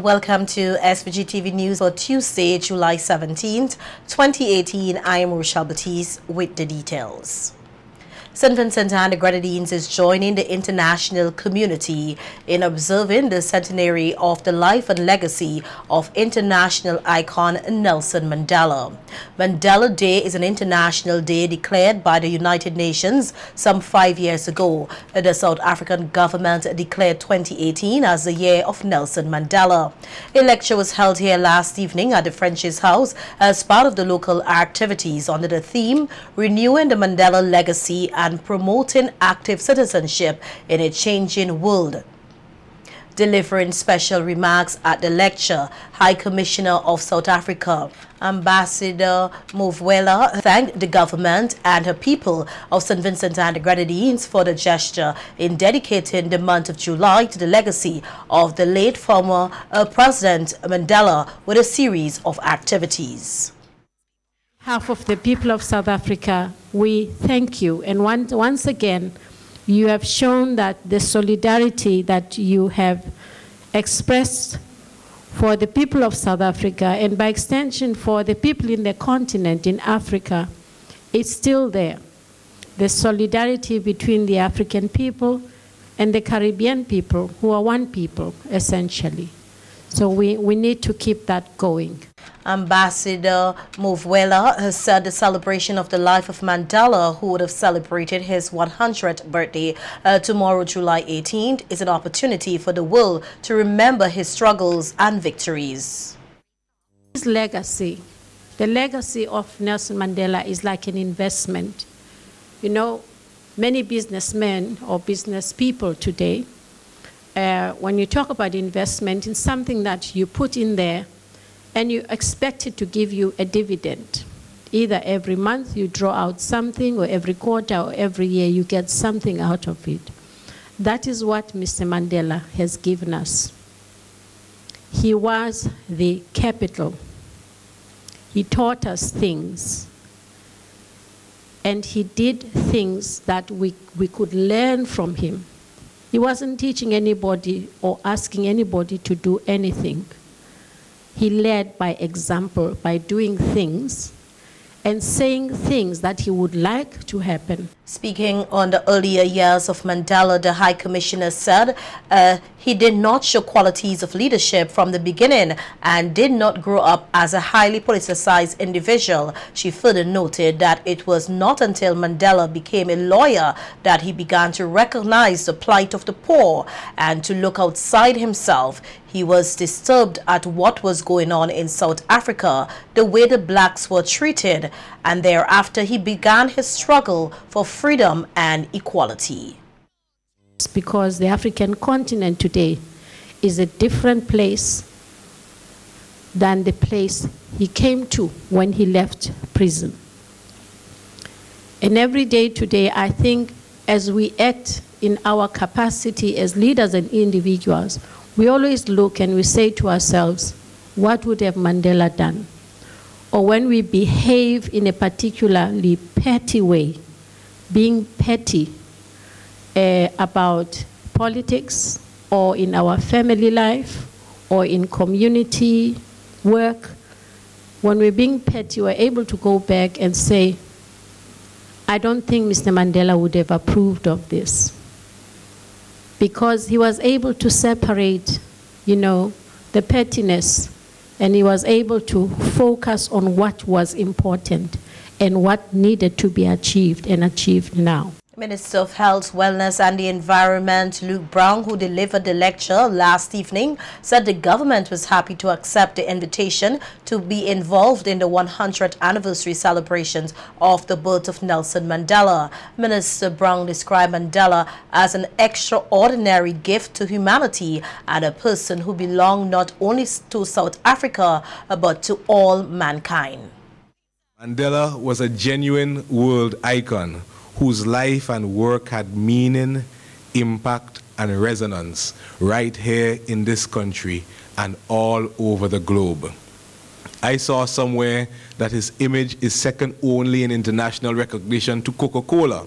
Welcome to SVG TV News for Tuesday, July 17th, 2018. I am Rochelle Batiste with the details. St. Vincent and the Grenadines is joining the international community in observing the centenary of the life and legacy of international icon Nelson Mandela. Mandela Day is an international day declared by the United Nations some 5 years ago. The South African government declared 2018 as the year of Nelson Mandela. A lecture was held here last evening at the French's House as part of the local activities under the theme Renewing the Mandela Legacy and Promoting Active Citizenship in a Changing World. Delivering special remarks at the lecture, High Commissioner of South Africa, Ambassador Movwela, thanked the government and her people of St. Vincent and the Grenadines for the gesture in dedicating the month of July to the legacy of the late former President Mandela with a series of activities. Half of the people of South Africa, we thank you. And once again, you have shown that the solidarity that you have expressed for the people of South Africa, and by extension for the people in the continent, in Africa, is still there. The solidarity between the African people and the Caribbean people, who are one people, essentially. So we need to keep that going. Ambassador Movwela has said the celebration of the life of Mandela, who would have celebrated his 100th birthday tomorrow, July 18th, is an opportunity for the world to remember his struggles and victories. His legacy, the legacy of Nelson Mandela, is like an investment. You know, many businessmen or business people today, when you talk about investment, it's something that you put in there and you expect it to give you a dividend. Either every month you draw out something, or every quarter or every year you get something out of it. That is what Mr. Mandela has given us. He was the capital. He taught us things. And he did things that we could learn from him. He wasn't teaching anybody or asking anybody to do anything. He led by example, by doing things and saying things that he would like to happen. Speaking on the earlier years of Mandela, the High Commissioner said he did not show qualities of leadership from the beginning and did not grow up as a highly politicized individual. She further noted that it was not until Mandela became a lawyer that he began to recognize the plight of the poor and to look outside himself. He was disturbed at what was going on in South Africa, the way the blacks were treated, and thereafter he began his struggle for freedom and equality. Because the African continent today is a different place than the place he came to when he left prison. And every day today, I think as we act in our capacity as leaders and individuals, we always look and we say to ourselves, what would have Mandela done? Or when we behave in a particularly petty way, being petty about politics or in our family life or in community work, when we're being petty, we're able to go back and say, I don't think Mr. Mandela would have approved of this. Because he was able to separate, you know, the pettiness, and he was able to focus on what was important and what needed to be achieved and achieved now. Minister of Health, Wellness and the Environment, Luke Brown, who delivered the lecture last evening, said the government was happy to accept the invitation to be involved in the 100th anniversary celebrations of the birth of Nelson Mandela. Minister Brown described Mandela as an extraordinary gift to humanity and a person who belonged not only to South Africa, but to all mankind. Mandela was a genuine world icon whose life and work had meaning, impact, and resonance right here in this country and all over the globe. I saw somewhere that his image is second only in international recognition to Coca-Cola.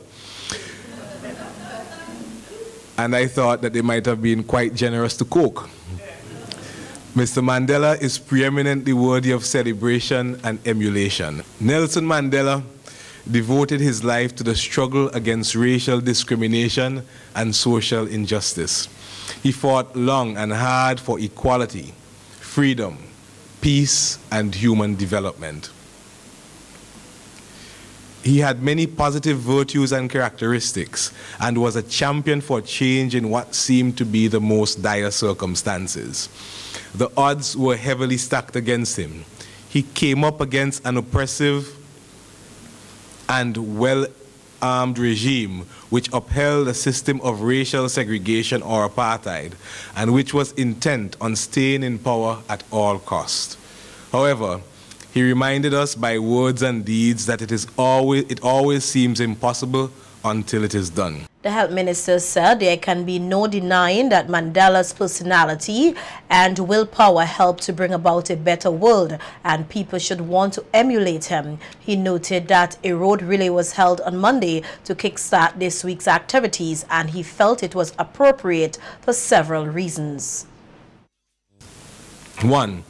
And I thought that they might have been quite generous to Coke. Mr. Mandela is preeminently worthy of celebration and emulation. Nelson Mandela devoted his life to the struggle against racial discrimination and social injustice. He fought long and hard for equality, freedom, peace, and human development. He had many positive virtues and characteristics and was a champion for change in what seemed to be the most dire circumstances. The odds were heavily stacked against him. He came up against an oppressive and well-armed regime which upheld a system of racial segregation or apartheid and which was intent on staying in power at all costs. However, he reminded us by words and deeds that it always seems impossible until it is done. The health minister said there can be no denying that Mandela's personality and willpower helped to bring about a better world and people should want to emulate him. He noted that a road relay was held on Monday to kickstart this week's activities and he felt it was appropriate for several reasons. 1.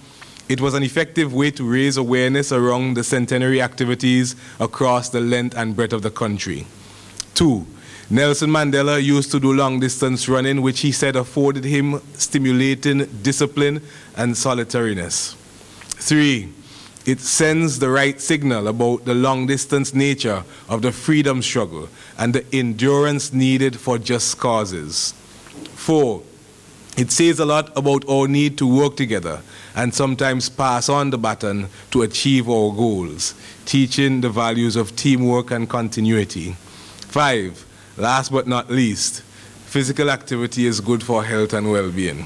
It was an effective way to raise awareness around the centenary activities across the length and breadth of the country. 2. Nelson Mandela used to do long-distance running, which he said afforded him stimulating discipline and solitariness. 3. It sends the right signal about the long-distance nature of the freedom struggle and the endurance needed for just causes. 4. It says a lot about our need to work together and sometimes pass on the baton to achieve our goals, teaching the values of teamwork and continuity. 5. Last but not least, physical activity is good for health and well-being.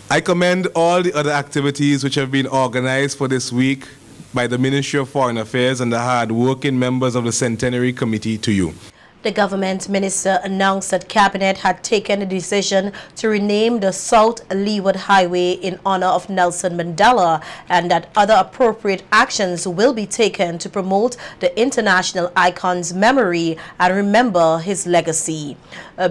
I commend all the other activities which have been organized for this week by the Ministry of Foreign Affairs and the hard-working members of the Centenary Committee to you. The government minister announced that Cabinet had taken a decision to rename the South Leeward Highway in honor of Nelson Mandela and that other appropriate actions will be taken to promote the international icon's memory and remember his legacy.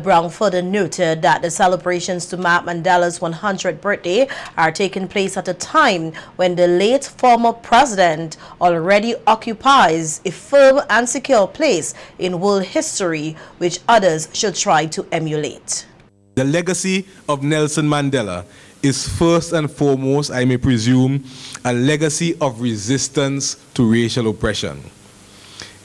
Brown further noted that the celebrations to mark Mandela's 100th birthday are taking place at a time when the late former president already occupies a firm and secure place in world history which others should try to emulate. The legacy of Nelson Mandela is first and foremost, I may presume, a legacy of resistance to racial oppression.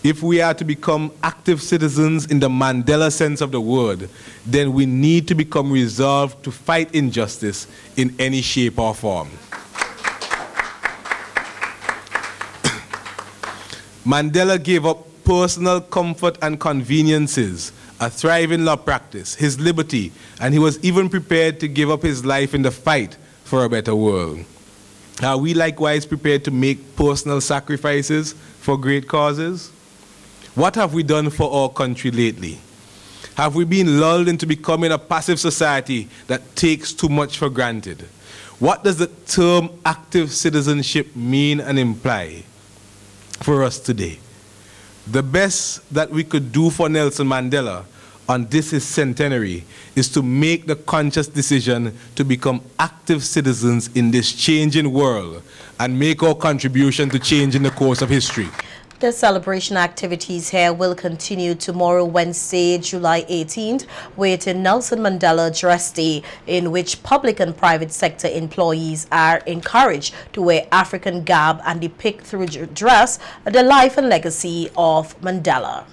If we are to become active citizens in the Mandela sense of the word, then we need to become resolved to fight injustice in any shape or form. Mandela gave up personal comfort and conveniences, a thriving law practice, his liberty, and he was even prepared to give up his life in the fight for a better world. Are we likewise prepared to make personal sacrifices for great causes? What have we done for our country lately? Have we been lulled into becoming a passive society that takes too much for granted? What does the term active citizenship mean and imply for us today? The best that we could do for Nelson Mandela on this his centenary is to make the conscious decision to become active citizens in this changing world and make our contribution to changing the course of history. The celebration activities here will continue tomorrow, Wednesday, July 18th, with a Nelson Mandela Dress Day, in which public and private sector employees are encouraged to wear African garb and depict through dress the life and legacy of Mandela.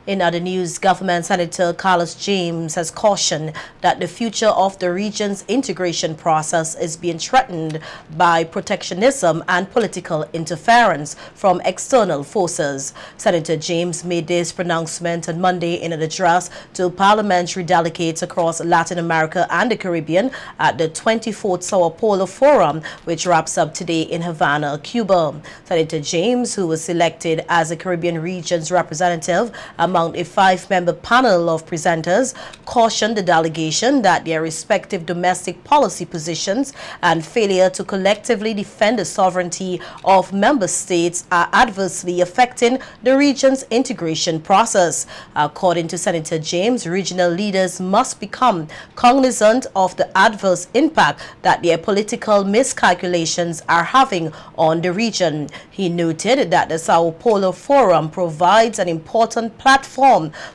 In other news, Government Senator Carlos James has cautioned that the future of the region's integration process is being threatened by protectionism and political interference from external forces. Senator James made this pronouncement on Monday in an address to parliamentary delegates across Latin America and the Caribbean at the 24th Sao Paulo Forum, which wraps up today in Havana, Cuba. Senator James, who was selected as the Caribbean region's representative among among a 5-member panel of presenters cautioned the delegation that their respective domestic policy positions and failure to collectively defend the sovereignty of member states are adversely affecting the region's integration process. According to Senator James, regional leaders must become cognizant of the adverse impact that their political miscalculations are having on the region. He noted that the Sao Paulo Forum provides an important platform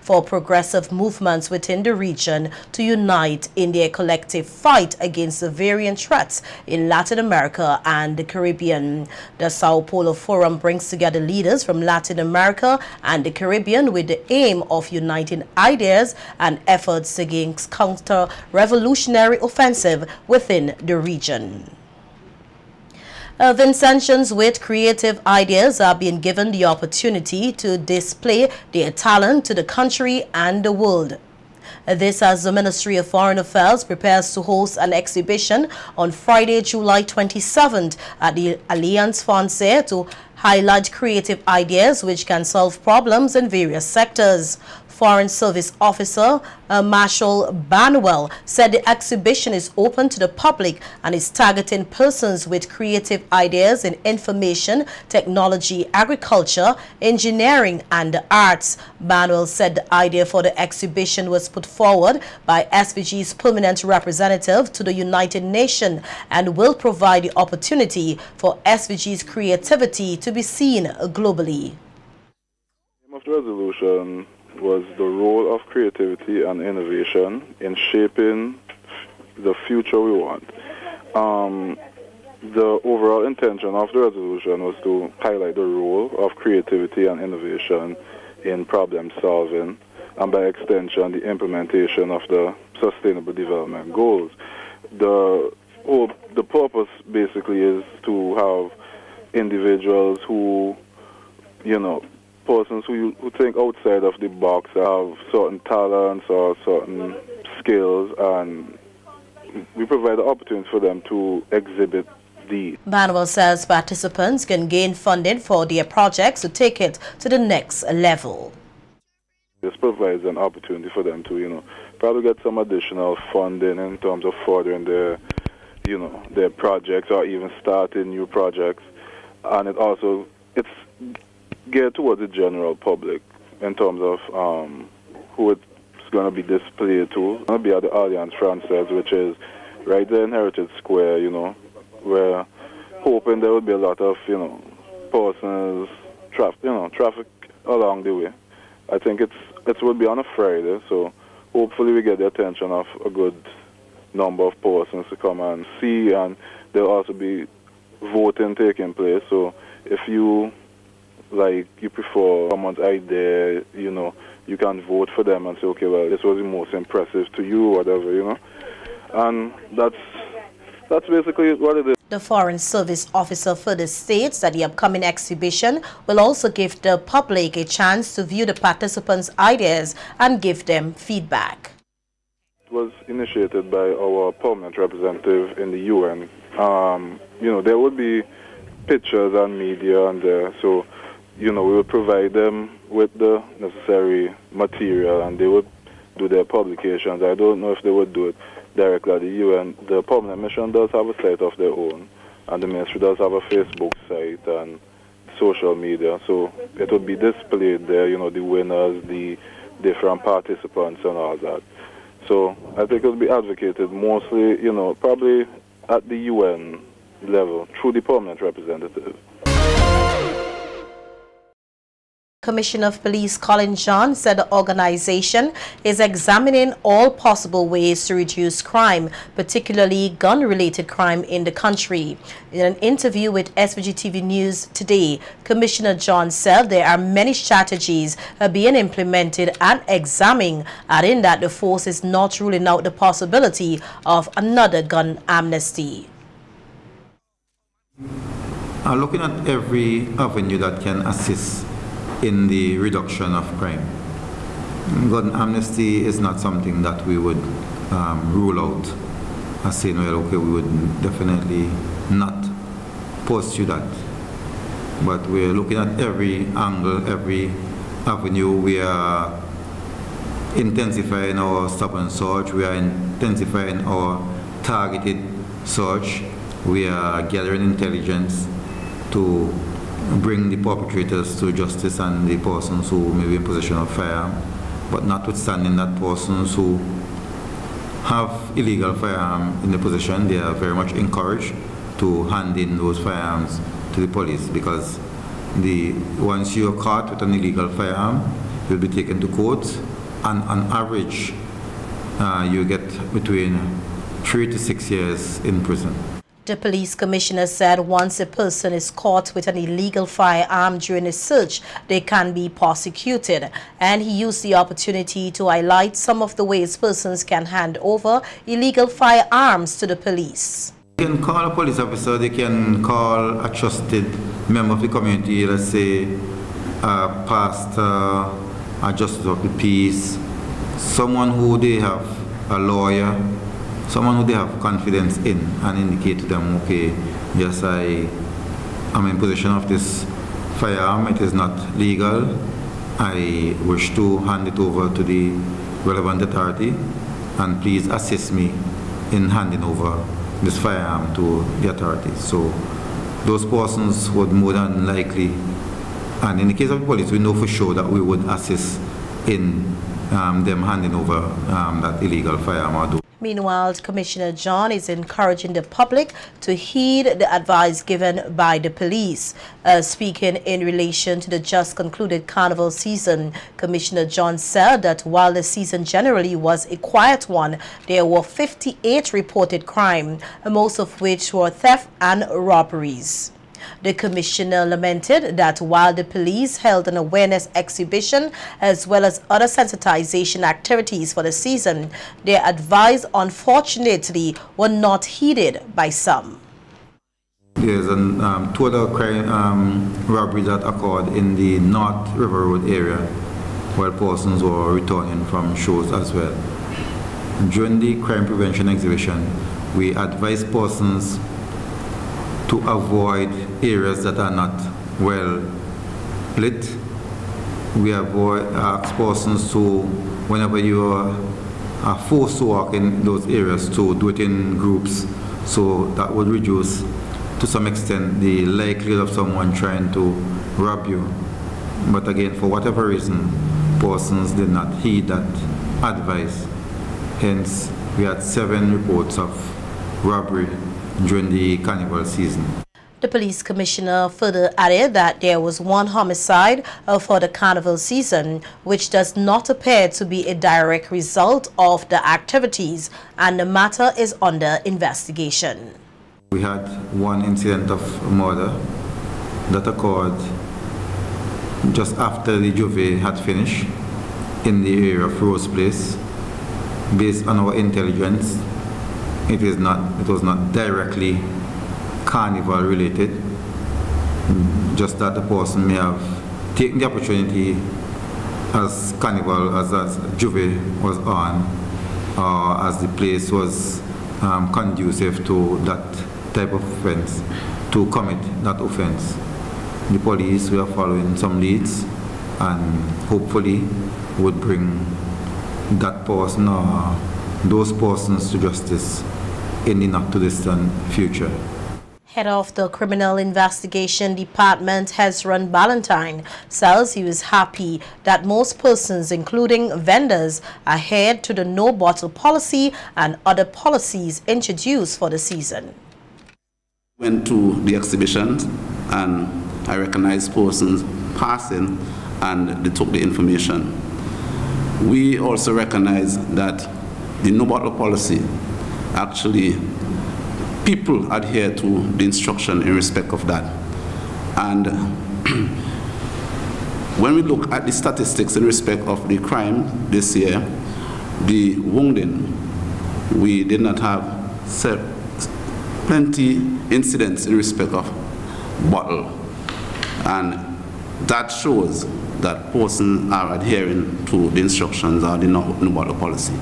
for progressive movements within the region to unite in their collective fight against the variant threats in Latin America and the Caribbean. The Sao Paulo Forum brings together leaders from Latin America and the Caribbean with the aim of uniting ideas and efforts against counter-revolutionary offensive within the region. Vincentians with creative ideas are being given the opportunity to display their talent to the country and the world. This as the Ministry of Foreign Affairs prepares to host an exhibition on Friday, July 27th at the Alliance Francaise to highlight creative ideas which can solve problems in various sectors. Foreign Service Officer Marshall Banwell said the exhibition is open to the public and is targeting persons with creative ideas in information, technology, agriculture, engineering, and the arts. Banwell said the idea for the exhibition was put forward by SVG's permanent representative to the United Nations and will provide the opportunity for SVG's creativity to be seen globally. The aim of the resolution was the role of creativity and innovation in shaping the future we want. The overall intention of the resolution was to highlight the role of creativity and innovation in problem solving and by extension the implementation of the Sustainable Development Goals. The purpose basically is to have individuals who, persons who think outside of the box, have certain talents or certain skills, and we provide the opportunity for them to exhibit these. Banwell says participants can gain funding for their projects to take it to the next level. This provides an opportunity for them to, probably get some additional funding in terms of furthering their, their projects or even starting new projects, and it's geared towards the general public in terms of who it's going to be displayed to. It's going to be at the Alliance Francaise, which is right there in Heritage Square, we're hoping there will be a lot of, persons, traffic along the way. I think it will be on a Friday, so hopefully we get the attention of a good number of persons to come and see, and there'll also be voting taking place. So if you prefer someone's idea, you can vote for them and say, okay, well, this was the most impressive to you, whatever, and that's basically what it is. The Foreign Service Officer further states that the upcoming exhibition will also give the public a chance to view the participants' ideas and give them feedback. It was initiated by our permanent representative in the UN. There would be pictures and media and there, so we would provide them with the necessary material and they would do their publications. I don't know if they would do it directly at the UN. The permanent mission does have a site of their own, and the ministry does have a Facebook site and social media, so it would be displayed there, the winners, the different participants and all that. So I think it would be advocated mostly, probably at the UN level through the permanent representative. Commissioner of Police Colin John said the organization is examining all possible ways to reduce crime, particularly gun-related crime in the country. In an interview with SVG TV News today, Commissioner John said there are many strategies being implemented and examined, adding that the force is not ruling out the possibility of another gun amnesty. Looking at every avenue that can assist in the reduction of crime. Gun amnesty is not something that we would rule out as saying, well, okay, we would definitely not pursue that. But we're looking at every angle, every Avenue, we are intensifying our stop and search. We are intensifying our targeted search. We are gathering intelligence to bring the perpetrators to justice and the persons who may be in possession of firearm. But notwithstanding that, persons who have illegal firearm in the possession, they are very much encouraged to hand in those firearms to the police, because once you are caught with an illegal firearm, you'll be taken to court, and on average, you get between 3 to 6 years in prison. The police commissioner said once a person is caught with an illegal firearm during a search, they can be prosecuted. And he used the opportunity to highlight some of the ways persons can hand over illegal firearms to the police. They can call a police officer, they can call a trusted member of the community, let's say a pastor, a justice of the peace, someone who they have, a lawyer, someone who they have confidence in, and indicate to them, okay, yes, I am in possession of this firearm, it is not legal, I wish to hand it over to the relevant authority, and please assist me in handing over this firearm to the authorities. So those persons would more than likely, and in the case of the police, we know for sure that we would assist in them handing over that illegal firearm. Meanwhile, Commissioner John is encouraging the public to heed the advice given by the police. Speaking in relation to the just concluded carnival season, Commissioner John said that while the season generally was a quiet one, there were 58 reported crime, most of which were theft and robberies. The commissioner lamented that while the police held an awareness exhibition as well as other sensitization activities for the season, their advice unfortunately were not heeded by some. There's two other crime robberies that occurred in the North River Road area while persons were returning from shows as well. During the crime prevention exhibition, we advised persons to avoid areas that are not well lit. We ask persons to, whenever you are forced to walk in those areas, to do it in groups, so that would reduce to some extent the likelihood of someone trying to rob you. But again, for whatever reason, persons did not heed that advice. Hence, we had 7 reports of robbery during the carnival season. The police commissioner further added that there was 1 homicide for the carnival season, which does not appear to be a direct result of the activities, and the matter is under investigation. We had 1 incident of murder that occurred just after the Juve had finished in the area of Rose Place. Based on our intelligence, it was not directly carnival related, just that the person may have taken the opportunity as carnival, as Juve was on, or as the place was conducive to that type of offense, to commit that offense. The police were following some leads and hopefully would bring that person or those persons to justice in the not too distant future. Head of the Criminal Investigation Department, Hezron Ballantyne, says he was happy that most persons, including vendors, adhered to the no bottle policy and other policies introduced for the season. Went to the exhibitions and I recognized persons passing and they took the information. We also recognize that the no bottle policy, actually people adhere to the instruction in respect of that. And when we look at the statistics in respect of the crime this year, the wounding, we did not have plenty incidents in respect of bottle. And that shows that persons are adhering to the instructions of the no bottle policy.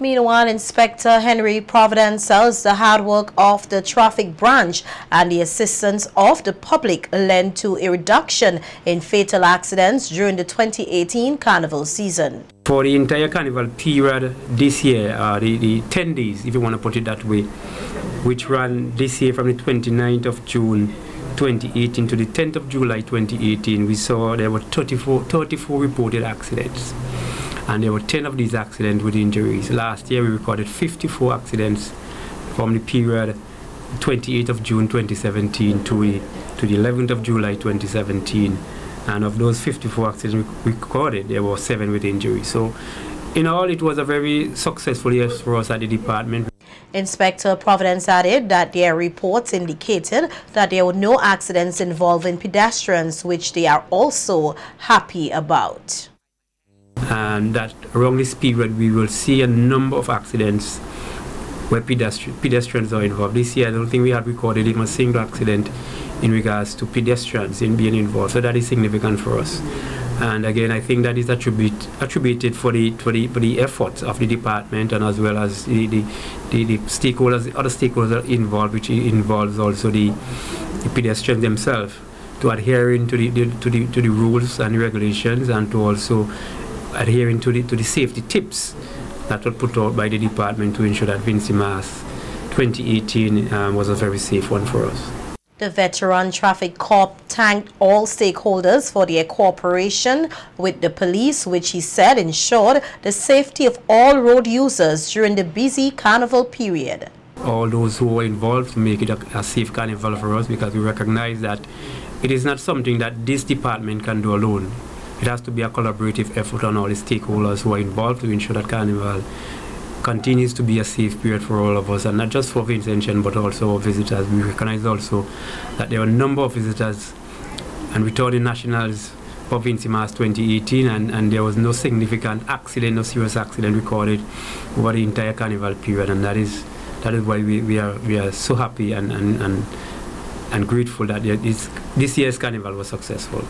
Meanwhile, Inspector Henry Providence says the hard work of the traffic branch and the assistance of the public led to a reduction in fatal accidents during the 2018 carnival season. For the entire carnival period this year, the 10 days, if you want to put it that way, which ran this year from the 29th of June 2018 to the 10th of July 2018, we saw there were 34 reported accidents. And there were 10 of these accidents with injuries. Last year we recorded 54 accidents from the period 28th of June 2017 to the 11th of July 2017. And of those 54 accidents we recorded, there were 7 with injuries. So in all, it was a very successful year for us at the department. Inspector Providence added that their reports indicated that there were no accidents involving pedestrians, which they are also happy about. And that around this period we will see a number of accidents where pedestrians are involved. This year I don't think we had recorded even a single accident in regards to pedestrians in being involved, so that is significant for us. And again, I think that is attributed for the efforts of the department, and as well as the stakeholders, other stakeholders involved, which involves also the pedestrians themselves, to adhering to the rules and regulations, and to also adhering to the safety tips that were put out by the department to ensure that Vincy Mas 2018 was a very safe one for us. The Veteran Traffic Corps thanked all stakeholders for their cooperation with the police, which he said ensured the safety of all road users during the busy carnival period. All those who were involved to make it a safe carnival for us, because we recognize that it is not something that this department can do alone. It has to be a collaborative effort on all the stakeholders who are involved to ensure that Carnival continues to be a safe period for all of us, and not just for Vincentian but also visitors. We recognize also that there are a number of visitors and returning nationals for Vincy Mas 2018, and there was no significant accident, no serious accident recorded over the entire Carnival period, and that is why we are so happy and grateful that this year's Carnival was successful.